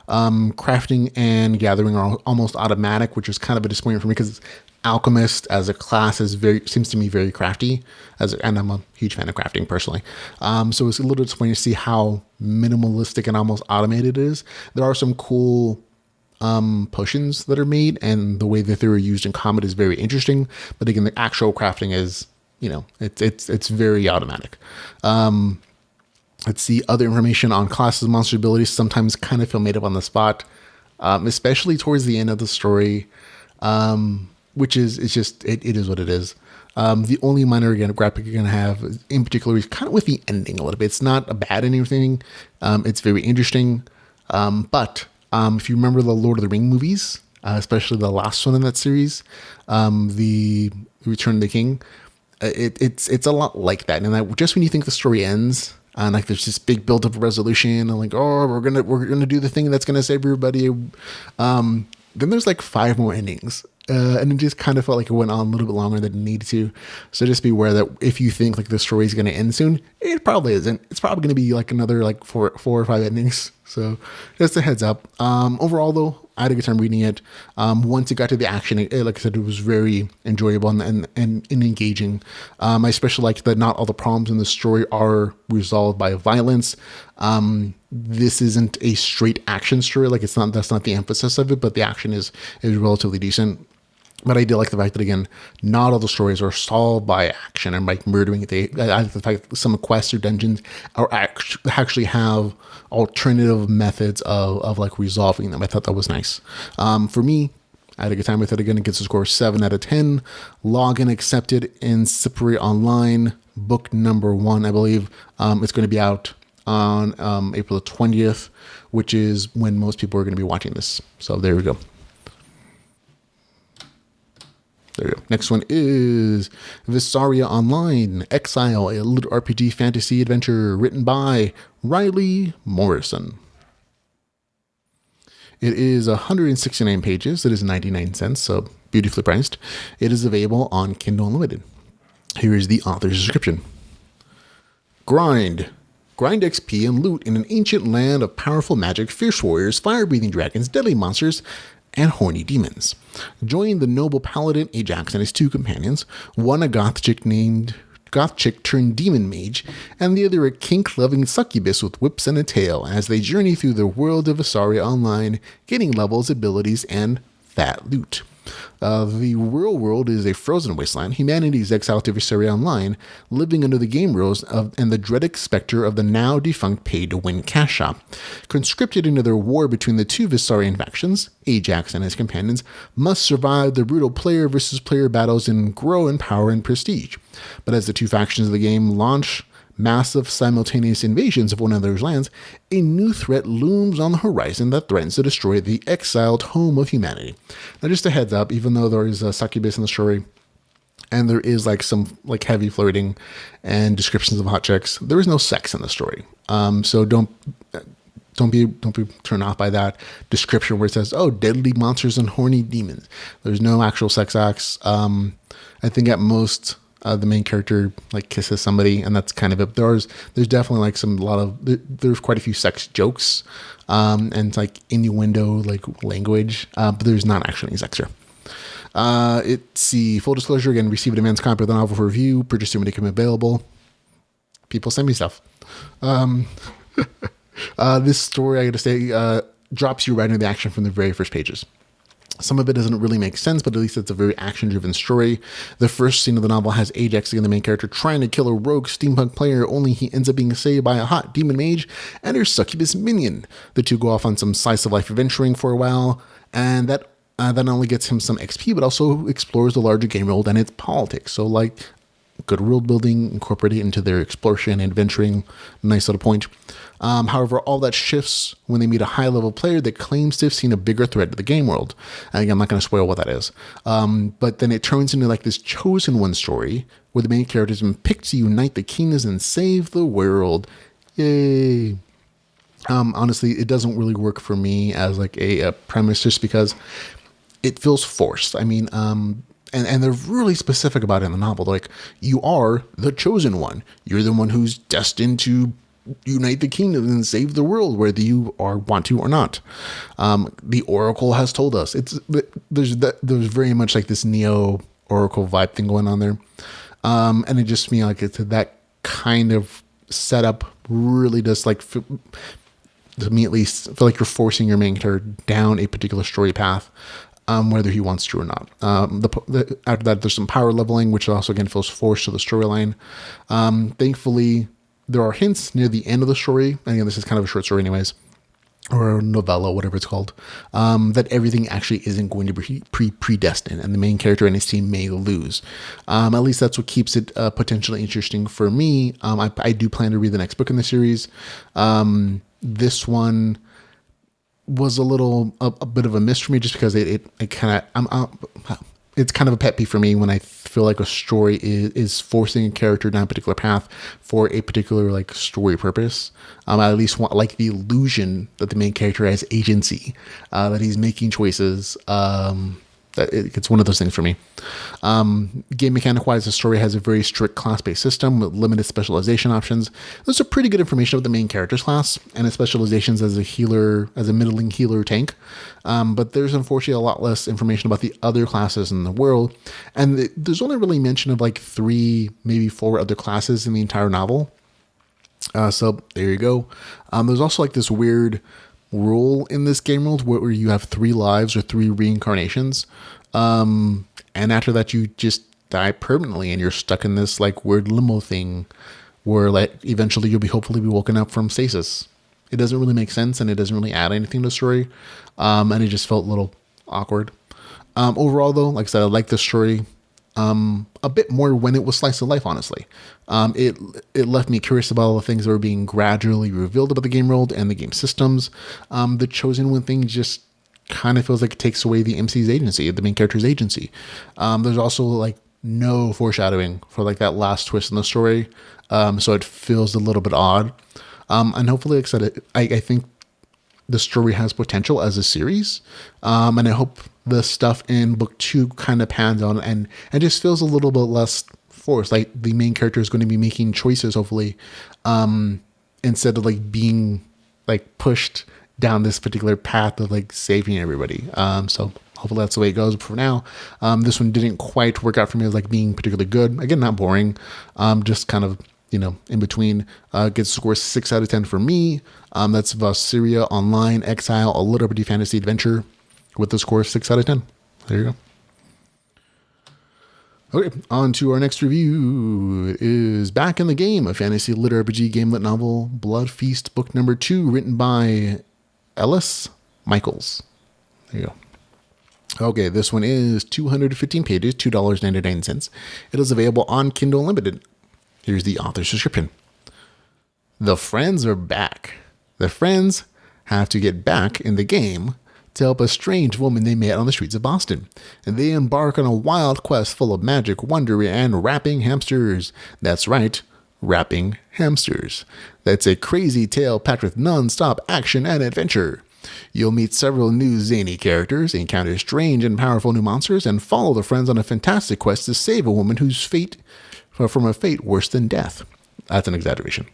Crafting and gathering are almost automatic, which is kind of a disappointment for me because Alchemist as a class seems to me very crafty, and I'm a huge fan of crafting personally. So it's a little disappointing to see how minimalistic and almost automated it is. There are some cool potions that are made, and the way that they were used in combat is very interesting. But again, the actual crafting is, it's very automatic. Let's see, other information on classes, monster abilities sometimes kind of feel made up on the spot, especially towards the end of the story. Which is, it is what it is. The only minor, again, graphic you're going to have in particular is kind of with the ending a little bit. It's not a bad ending. It's very interesting. But if you remember the Lord of the Ring movies, especially the last one in that series, the Return of the King, it's a lot like that. And just when you think the story ends, and there's this big build of resolution, and we're gonna do the thing that's gonna save everybody. Then there's 5 more endings. And it just kind of felt like it went on a little bit longer than it needed to. So just be aware that if you think the story is going to end soon, it probably isn't. It's probably going to be another 4 or 5 endings. So just a heads up. Overall, though, I had a good time reading it. Once it got to the action, like I said, it was very enjoyable and engaging. I especially like that not all the problems in the story are resolved by violence. this isn't a straight action story. Like that's not the emphasis of it, but the action is relatively decent. But I do like the fact that, again, not all the stories are solved by action and by murdering. I like the fact that some quests or dungeons actually have alternative methods of like resolving them. I thought that was nice. For me, I had a good time with it. Again, it gets a score 7 out of 10. Login accepted in Incipere Online, book number 1, I believe. It's going to be out on April the 20th, which is when most people are going to be watching this. So there we go. There you go. Next one is Visaria Online, Exile, a LitRPG fantasy adventure written by Riley Morrison. It is 169 pages. It is 99 cents, so beautifully priced. It is available on Kindle Unlimited. Here is the author's description. Grind XP and loot in an ancient land of powerful magic, fierce warriors, fire-breathing dragons, deadly monsters, and horny demons. Join the noble paladin Ajax and his 2 companions, one a goth chick turned demon mage, and the other a kink-loving succubus with whips and a tail, as they journey through the world of Visaria Online, getting levels, abilities, and fat loot. The real world is a frozen wasteland. Humanity is exiled to Visaria Online, living under the game rules and the dreaded specter of the now defunct pay-to-win cash shop. Conscripted into their war between the 2 Visarian factions, Ajax and his companions must survive the brutal player versus player battles and grow in power and prestige. But as the 2 factions of the game launch massive simultaneous invasions of one another's lands, a new threat looms on the horizon that threatens to destroy the exiled home of humanity. Now, just a heads up, even though there is a succubus in the story, and there is like some like heavy flirting and descriptions of hot chicks, there is no sex in the story. So don't be turned off by that description where it says, "Oh, deadly monsters and horny demons." There's no actual sex acts. I think at most, the main character like kisses somebody, and that's kind of it. There's definitely like there's quite a few sex jokes, and like innuendo like language, but there's not actually any sex here. It's the full disclosure again. Received a advance copy of the novel for review. Purchased when it became available. People send me stuff. This story, I got to say, drops you right into the action from the very first pages. Some of it doesn't really make sense, but at least it's a very action-driven story. The first scene of the novel has Ajax, again, the main character, trying to kill a rogue steampunk player, only he ends up being saved by a hot demon mage and her succubus minion. The 2 go off on some slice-of-life adventuring for a while, and that not only gets him some XP, but also explores the larger game world and its politics. So, like, good world building, incorporated into their exploration and adventuring. Nice little point. However, all that shifts when they meet a high-level player that claims to have seen a bigger threat to the game world. And again, I'm not going to spoil what that is. But then it turns into like this chosen one story where the main character has been picked to unite the kingdoms and save the world. Yay! Honestly, it doesn't really work for me as like a premise, just because it feels forced. I mean, and they're really specific about it in the novel. Like, you are the chosen one. You're the one who's destined to unite the kingdom and save the world, whether you want to or not. The Oracle has told us. There's very much like this Neo Oracle vibe thing going on there, and it just means like it's that kind of setup really does like, to me at least, feel like you're forcing your main character down a particular story path. Whether he wants to or not. After that, there's some power leveling, which also again feels forced to the storyline. Thankfully, there are hints near the end of the story, and again, this is kind of a short story anyways, or a novella, whatever it's called, that everything actually isn't going to be predestined, and the main character and his team may lose. At least that's what keeps it potentially interesting for me. I do plan to read the next book in the series. This one was a bit of a miss for me, just because it's kind of a pet peeve for me when I feel like a story is forcing a character down a particular path for a particular like story purpose. I at least want like the illusion that the main character has agency, that he's making choices. It's one of those things for me. Game mechanic wise, the story has a very strict class-based system with limited specialization options. There's a pretty good information about the main character's class and his specializations as a healer, as a middling healer tank. But there's unfortunately a lot less information about the other classes in the world. And there's only really mention of like 3, maybe 4 other classes in the entire novel. So there you go. There's also like this weird rule in this game world where you have 3 lives or 3 reincarnations. And after that, you just die permanently and you're stuck in this like weird limbo thing where like eventually you'll be hopefully be woken up from stasis. It doesn't really make sense and it doesn't really add anything to the story. And it just felt a little awkward. Overall though, like I said, I like the story a bit more when it was slice of life, honestly. It left me curious about all the things that were being gradually revealed about the game world and the game systems. The Chosen One thing just kind of feels like it takes away the MC's agency, the main character's agency. There's also like no foreshadowing for like that last twist in the story. So it feels a little bit odd. And hopefully, like I said, I think the story has potential as a series. And I hope the stuff in book 2 kind of pans on and just feels a little bit less forced. Like the main character is going to be making choices, hopefully, instead of like being like pushed down this particular path of like saving everybody. So hopefully that's the way it goes. But for now, this one didn't quite work out for me as like being particularly good. Again, not boring, just kind of, in between. Gets score 6 out of 10 for me. That's Visaria Online Exile, a LitRPG fantasy adventure with the score of 6 out of 10. There you go. Okay, on to our next review. It is Back in the Game, a fantasy LitRPG gamelit novel, Bloodfeast, book number 2, written by Ellis Michaels. There you go. Okay, this one is 215 pages, $2.99. It is available on Kindle Unlimited. Here's the author's description. The friends are back. The friends have to get back in the game to help a strange woman they met on the streets of Boston. And they embark on a wild quest full of magic, wonder, and rapping hamsters. That's right, rapping hamsters. That's a crazy tale packed with non-stop action and adventure. You'll meet several new zany characters, encounter strange and powerful new monsters, and follow the friends on a fantastic quest to save a woman whose fate from a fate worse than death. That's an exaggeration.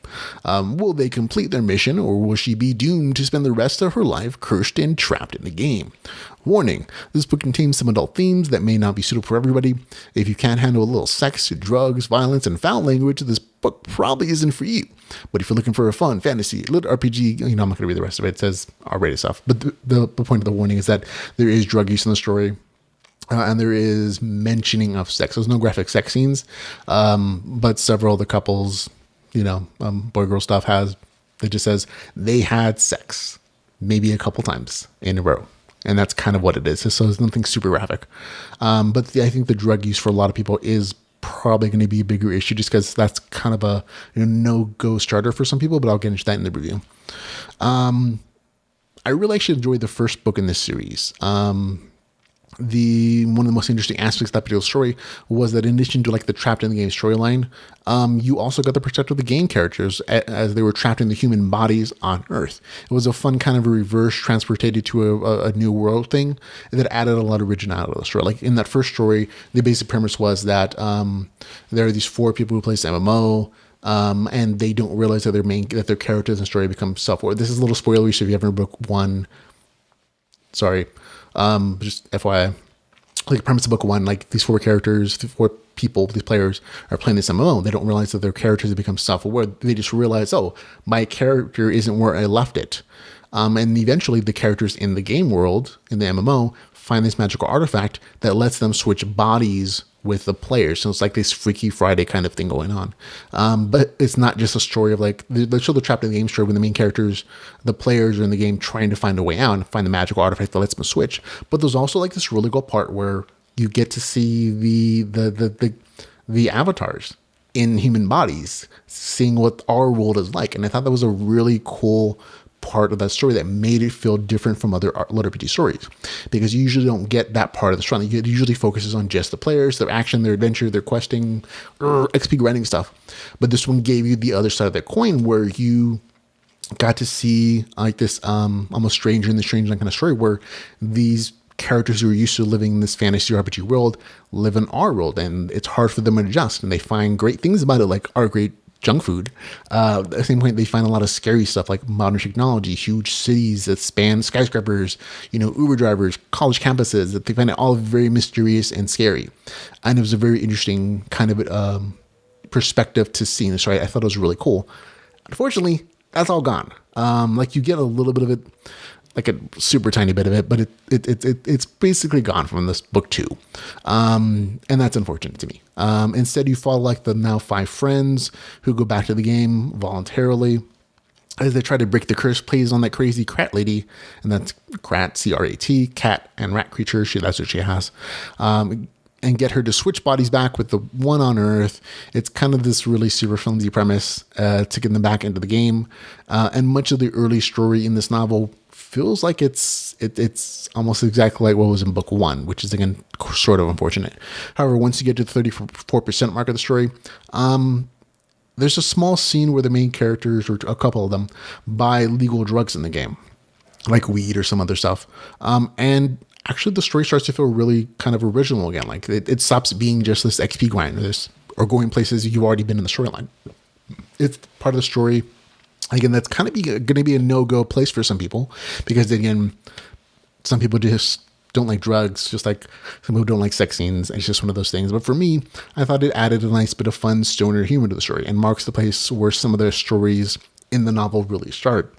Will they complete their mission, or will she be doomed to spend the rest of her life cursed and trapped in the game? Warning, this book contains some adult themes that may not be suitable for everybody. If you can't handle a little sex, drugs, violence, and foul language, this book probably isn't for you. But if you're looking for a fun fantasy lit RPG, I'm not going to read the rest of it. It says R-rated stuff. But the point of the warning is that there is drug use in the story. And there is mentioning of sex. There's no graphic sex scenes, but several of the couples, boy-girl stuff it just says they had sex maybe a couple times in a row. And that's kind of what it is. So there's nothing super graphic. But I think the drug use for a lot of people is probably going to be a bigger issue just because that's kind of a no-go starter for some people, but I'll get into that in the review. I really actually enjoyed the first book in this series. One of the most interesting aspects of that particular story was that in addition to like the trapped in the game storyline, you also got the perspective of the game characters as they were trapped in the human bodies on Earth. It was a fun kind of a reverse transported to a new world thing that added a lot of originality to the story. Like in that first story, the basic premise was that there are these 4 people who play this MMO. And they don't realize that their characters in the story become self-aware. This is a little spoilery, so if you haven't read book 1, sorry. Just FYI, like the premise of book 1, like these 4 characters, 4 people, these players are playing this MMO. They don't realize that their characters have become self-aware. They just realize, oh, my character isn't where I left it. And eventually the characters in the game world, in the MMO, find this magical artifact that lets them switch bodies with the players. So it's like this Freaky Friday kind of thing going on. But it's not just a story of like, they're still trapped in the game story when the main characters, the players are in the game trying to find a way out and find the magical artifact that lets them switch. But there's also like this really cool part where you get to see the avatars in human bodies, seeing what our world is like. And I thought that was a really cool part of that story that made it feel different from other LitRPG stories, because you usually don't get that part of the story. It usually focuses on just the players, their action, their adventure, their questing, XP grinding stuff. But this one gave you the other side of that coin, where you got to see like this almost stranger in the strange kind of story, where these characters who are used to living in this fantasy RPG world live in our world, and it's hard for them to adjust, and they find great things about it, like our great junk food. At the same point, they find a lot of scary stuff like modern technology, huge cities that span skyscrapers, Uber drivers, college campuses, that they find it all very mysterious and scary. And it was a very interesting kind of perspective to see in this, right? I thought it was really cool. Unfortunately, that's all gone. Like you get a little bit of it, like a super tiny bit of it, but it's basically gone from this book 2. And that's unfortunate to me. Instead, you follow like the now 5 friends who go back to the game voluntarily as they try to break the curse plays on that crazy Krat lady, and that's Krat, C-R-A-T, cat and rat creature. That's what she has. And get her to switch bodies back with the one on Earth. It's kind of this really super flimsy premise to get them back into the game. And much of the early story in this novel feels like it's almost exactly like what was in book 1, which is, again, sort of unfortunate. However, once you get to the 34% mark of the story, there's a small scene where the main characters, or a couple of them, buy legal drugs in the game, like weed or some other stuff. And actually the story starts to feel really kind of original again. Like it stops being just this XP grind or going places you've already been in the storyline. It's part of the story. Again, that's kind of going to be a no-go place for some people because, again, some people just don't like drugs, just like some people don't like sex scenes. It's just one of those things. But for me, I thought it added a nice bit of fun stoner humor to the story and marks the place where some of the stories in the novel really start.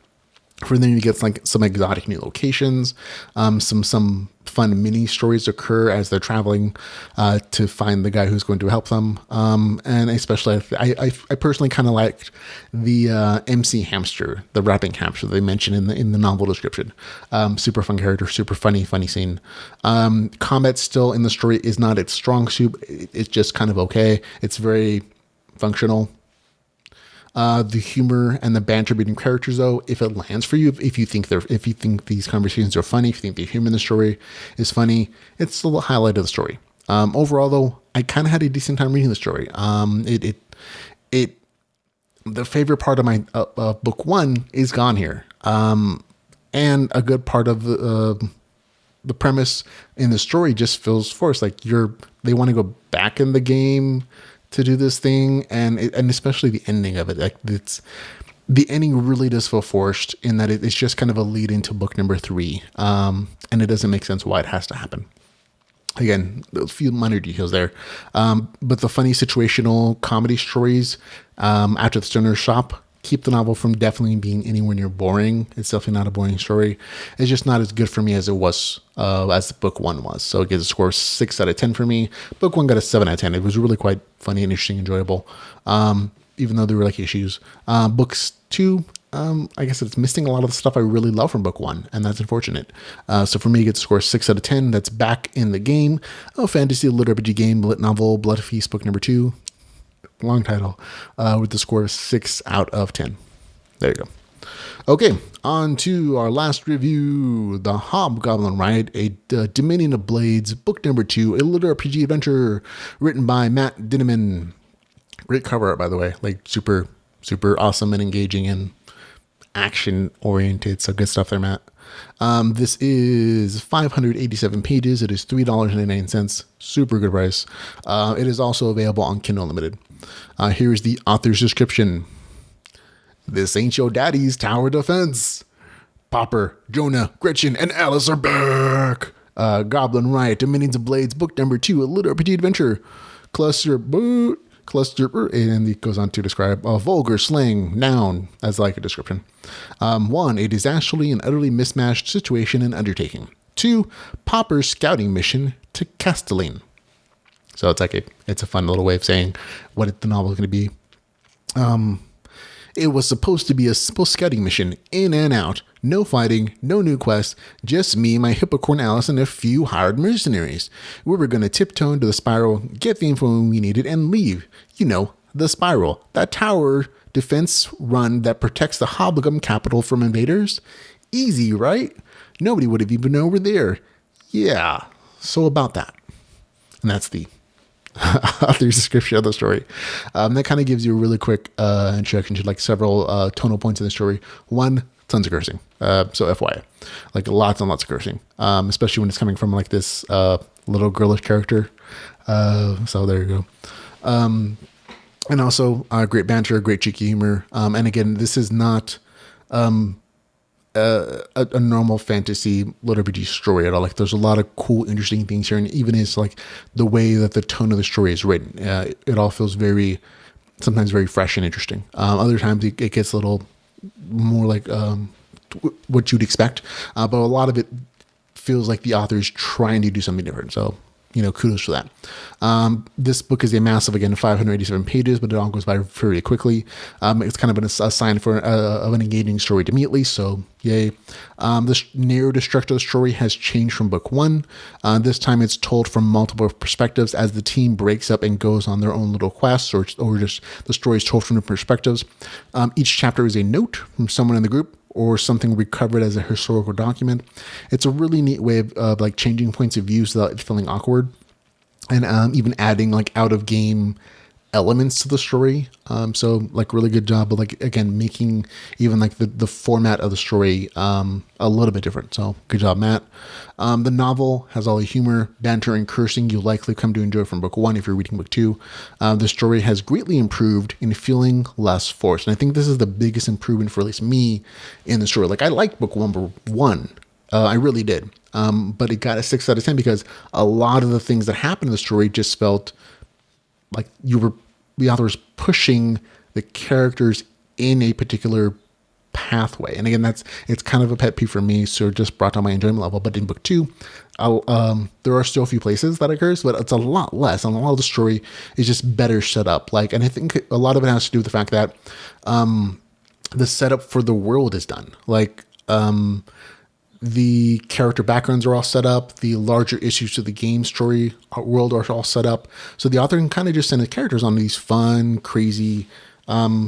For then you get like some exotic new locations, some fun mini stories occur as they're traveling to find the guy who's going to help them. And especially, I personally kind of liked the MC hamster, the rapping hamster they mentioned in the novel description. Super fun character, super funny scene. Combat still in the story is not its strong suit. It's just kind of okay. It's very functional. The humor and the banter between characters, though, if it lands for you, if you think these conversations are funny, if you think the humor in the story is funny, it's the highlight of the story. Overall, though, I kind of had a decent time reading the story. The favorite part of my book 1 is gone here, and a good part of the premise in the story just feels forced. Like they want to go back in the game to do this thing, and especially the ending of it. Like the ending really does feel forced in that it's just kind of a lead into book number 3, and it doesn't make sense why it has to happen. Again, a few minor details there, but the funny situational comedy stories after the stoner shop keep the novel from definitely being anywhere near boring. It's definitely not a boring story. It's just not as good for me as it was, as book 1 was. So it gets a score of 6 out of 10 for me. Book 1 got a 7 out of 10. It was really quite funny and interesting, enjoyable, even though there were like issues. Books 2, I guess it's missing a lot of the stuff I really love from book 1, and that's unfortunate. So for me, it gets a score of 6 out of 10. That's Back in the Game, a fantasy LitRPG game, lit novel, Bloodfeast, book number 2. Long title, with the score of 6 out of 10. There you go. Okay, on to our last review, The Hobgoblin Riot, a Dominion of Blades, book number 2, a LitRPG adventure written by Matt Dinneman. Great cover art, by the way, like super, super awesome and engaging and action oriented. So good stuff there, Matt. This is 587 pages. It is $3.99. Super good price. It is also available on Kindle Unlimited. Here is the author's description. This ain't your daddy's tower defense. Popper, Jonah, Gretchen, and Alice are back. Goblin Riot, Dominions of Blades, book number 2, a LitRPG adventure. Cluster, and it goes on to describe a vulgar slang, noun, as like a description. 1, a disastrously and utterly mismatched situation and undertaking. 2, Popper's scouting mission to Castelline. So it's a fun little way of saying what the novel is going to be. It was supposed to be a simple scouting mission, in and out, no fighting, no new quests, just me, my hippocorn Alice, and a few hired mercenaries. We were going to tiptoe into the Spiral, get the info we needed, and leave. You know, the Spiral, that tower defense run that protects the Hobgoblin capital from invaders. Easy, right? Nobody would have even known we're there. Yeah, so about that. And that's the author's description of the story. That kind of gives you a really quick introduction to like several tonal points in the story. 1, tons of cursing. So FYI, like lots and lots of cursing, especially when it's coming from like this little girlish character. So there you go. And also great banter, great cheeky humor. And again, this is not a normal fantasy LitRPG story at all. Like there's a lot of cool, interesting things here, and even is like the way that the tone of the story is written. It all feels very sometimes very fresh and interesting. Other times it gets a little more like what you'd expect, but a lot of it feels like the author is trying to do something different. So, kudos for that. This book is a massive, again, 587 pages, but it all goes by very quickly. It's kind of been a sign of an engaging story to me, at least. So, yay. The narrative structure of the story has changed from book one. This time it's told from multiple perspectives as the team breaks up and goes on their own little quests, or just the story is told from different perspectives. Each chapter is a note from someone in the group, or something recovered as a historical document. It's a really neat way of like changing points of view without it feeling awkward, and even adding like out of game elements to the story. So like really good job of like, again, making even like the format of the story a little bit different. So good job, Matt. The novel has all the humor, banter, and cursing you'll likely come to enjoy from book one if you're reading book two. The story has greatly improved in feeling less forced. And I think this is the biggest improvement for at least me in the story. Like I liked book one. I really did. But it got a 6 out of 10 because a lot of the things that happened in the story just felt like the author was pushing the characters in a particular pathway. And again, it's kind of a pet peeve for me, so it just brought down my enjoyment level. But in book two, there are still a few places that occurs, but it's a lot less. And a lot of the story is just better set up. And I think a lot of it has to do with the fact that the setup for the world is done. The character backgrounds are all set up. The larger issues to the game story world are all set up. So the author can kind of just send his characters on these fun, crazy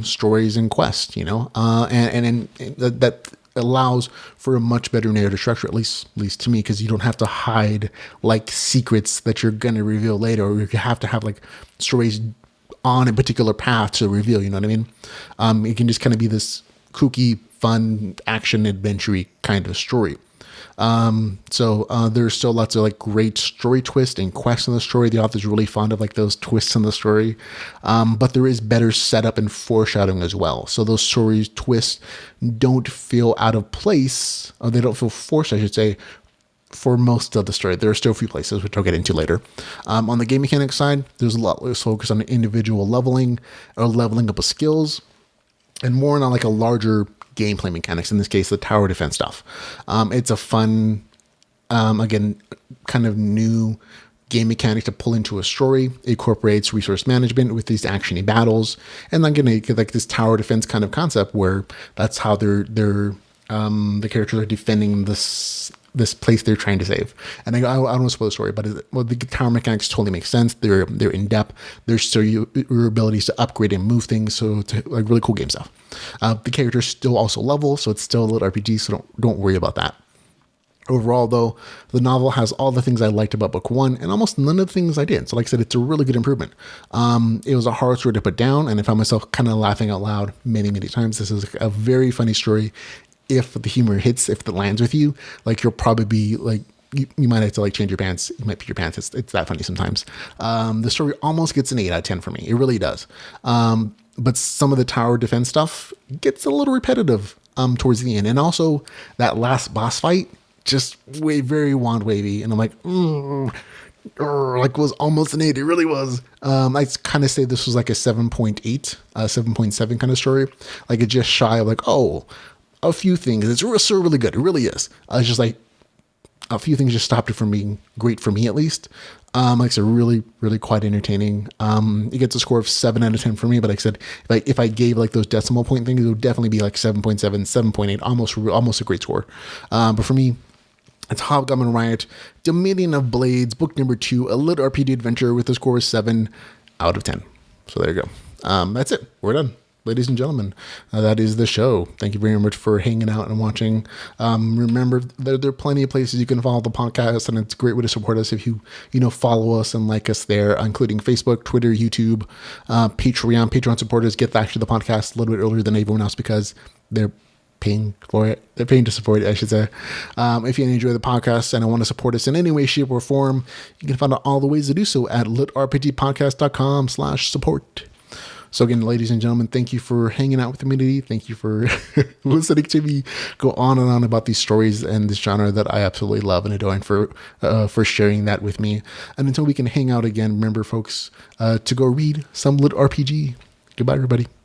stories and quests, and that allows for a much better narrative structure, at least to me, because you don't have to hide like secrets that you're going to reveal later, or you have to have like stories on a particular path to reveal, you know what I mean? It can just kind of be this kooky, fun, action, adventure-y kind of story. So there's still lots of like great story twists and quests in the story. The author's really fond of like those twists in the story. But there is better setup and foreshadowing as well. So those stories twists don't feel out of place, or they don't feel forced, I should say, for most of the story. There are still a few places, which I'll get into later. On the game mechanics side, there's a lot less focus on individual leveling or leveling up of skills, and more on like a larger gameplay mechanics, in this case the tower defense stuff. It's a fun, again, kind of new game mechanic to pull into a story. It incorporates resource management with these actiony battles, and then again, like this tower defense kind of concept where that's how the characters are defending this place they're trying to save. And I don't want to spoil the story, but the tower mechanics totally make sense. They're in depth. There's still your abilities to upgrade and move things, so it's like really cool game stuff. The characters still also level, so it's still a little RPG, so don't worry about that. Overall, though, the novel has all the things I liked about book one and almost none of the things I did. So like I said, it's a really good improvement. It was a hard story to put down, and I found myself kind of laughing out loud many, many times. This is a very funny story. If the humor hits, if it lands with you, like you'll probably be like, you might have to like change your pants. You might pee your pants. It's that funny sometimes. The story almost gets an 8 out of 10 for me. It really does. But some of the tower defense stuff gets a little repetitive towards the end. And also that last boss fight, just very wand wavy. And I'm like, like was almost an 8. It really was. I kind of say this was like a 7.8, 7.7 kind of story. Like it's just shy of like, a few things. It's still really good. It really is. It's just like a few things just stopped it from being great for me, at least. Like I said, really, really quite entertaining. It gets a score of 7 out of 10 for me, but like I said, if I gave like those decimal point things, it would definitely be like 7.7, 7.8, almost a great score. But for me, it's Hobgoblin Riot, Dominion of Blades, book number 2, a LitRPG adventure with a score of 7 out of 10. So there you go. That's it. We're done. Ladies and gentlemen, that is the show. Thank you very much for hanging out and watching. Remember, there are plenty of places you can follow the podcast, and it's a great way to support us if you follow us and like us there, including Facebook, Twitter, YouTube, Patreon. Patreon supporters get actually the podcast a little bit earlier than everyone else because they're paying for it. They're paying to support it, I should say. If you enjoy the podcast and want to support us in any way, shape, or form, you can find out all the ways to do so at litrpgpodcast.com/support. So again, ladies and gentlemen, thank you for hanging out with the community. Thank you for listening to me go on and on about these stories and this genre that I absolutely love, and adore, for sharing that with me. And until we can hang out again, remember, folks, to go read some LitRPG. Goodbye, everybody.